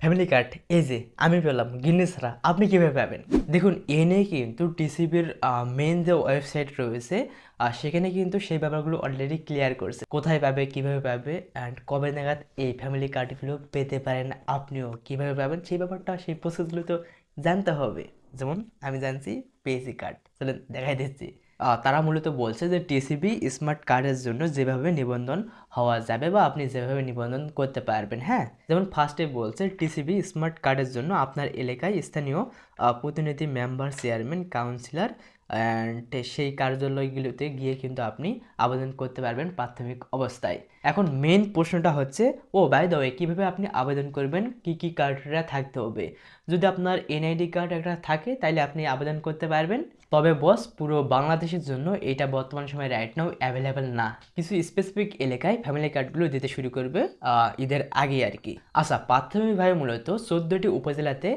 Family card এই যে আমি পেলাম গিন্নি ছাড়া আপনি কীভাবে পাবেন? দেখুন এ নিয়ে কিন্তু টিসিবির মেন যে ওয়েবসাইট রয়েছে সেখানে কিন্তু সেই ব্যাপারগুলো অলরেডি ক্লিয়ার করছে, কোথায় পাবে, কিভাবে পাবে অ্যান্ড কবে নাগাদ এই ফ্যামিলি কার্ডগুলো পেতে পারেন, আপনিও কিভাবে পাবেন সেই ব্যাপারটা, সেই প্রসেসগুলো তো জানতে হবে। যেমন আমি জানছি পেয়েছি কার্ড, চলেন দেখাই দিচ্ছি। তারা মূলত বলছে যে টিসিবি স্মার্ট কার্ডের জন্য যেভাবে নিবন্ধন হওয়া যাবে বা আপনি যেভাবে নিবন্ধন করতে পারবেন। হ্যাঁ, যেমন ফার্স্টে বলছে টিসিবি স্মার্ট কার্ডের জন্য আপনার এলাকায় স্থানীয় প্রতিনিধি, মেম্বার, চেয়ারম্যান, কাউন্সিলর অ্যান্ড সেই কার্যালয়গুলোতে গিয়ে কিন্তু আপনি আবেদন করতে পারবেন প্রাথমিক অবস্থায়। এখন মেন প্রশ্নটা হচ্ছে, ও বাই দ্য ওয়ে, কীভাবে আপনি আবেদন করবেন, কি কি ক্রাইটেরিয়া থাকতে হবে। যদি আপনার এনআইডি কার্ড একটা থাকে তাইলে আপনি আবেদন করতে পারবেন। তবে বস, পুরো বাংলাদেশের জন্য এটা বর্তমান সময়ে রাইট নাও অ্যাভেলেবেল না। কিছু স্পেসিফিক এলাকায় ফ্যামিলি কার্ডগুলো দিতে শুরু করবে ঈদের আগে আর কি। আচ্ছা, প্রাথমিকভাবে মূলত 14টি উপজেলাতে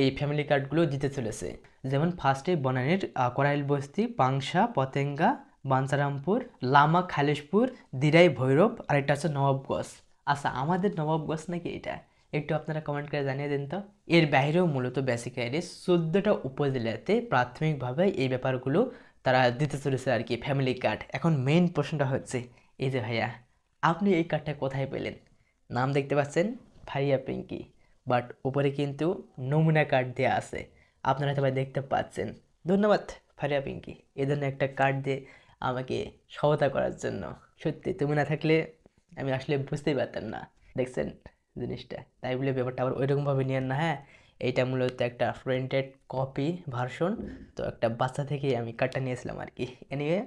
এই ফ্যামিলি কার্ডগুলো দিতে চলেছে। যেমন ফার্স্টে বনানীর করাইল বস্তি, পাংশা, পতেঙ্গা, বাঞ্ছারামপুর, লামা, খালিশপুর, দিরাই, ভৈরব, আরেকটা হচ্ছে নবাবগঞ্জ। আচ্ছা, আমাদের নবাবগঞ্জ নাকি এটা? একটু আপনারা কমেন্ট করে জানিয়ে দিন তো। এর বাইরেও মূলত বেসিক্যালি 14টা উপজেলাতে প্রাথমিকভাবে এই ব্যাপারগুলো তারা দিতে চলেছে আর কি, ফ্যামিলি কার্ড। এখন মেইন প্রশ্নটা হচ্ছে, এই যে ভাইয়া, আপনি এই কার্ডটা কোথায় পেলেন? নাম দেখতে পাচ্ছেন ফারিয়া পিঙ্কি, বাট উপরে কিন্তু নমুনা কার্ড দেওয়া আছে, আপনারা সবাই দেখতে পাচ্ছেন। ধন্যবাদ ফারিয়া পিঙ্কি, এই জন্য একটা কার্ড দিয়ে আমাকে সহায়তা করার জন্য। সত্যি তুমি না থাকলে আমি আসলে বুঝতেই পারতাম না, দেখছেন জিনিসটা। তাই বলে ব্যাপারটা আবার ওইরকমভাবে নিয়েন না। হ্যাঁ, এইটা মূলত একটা প্রিন্টেড কপি ভার্সন, তো একটা বাচ্চা থেকেই আমি কার্ডটা নিয়েছিলাম আর কি। এনিওয়ে,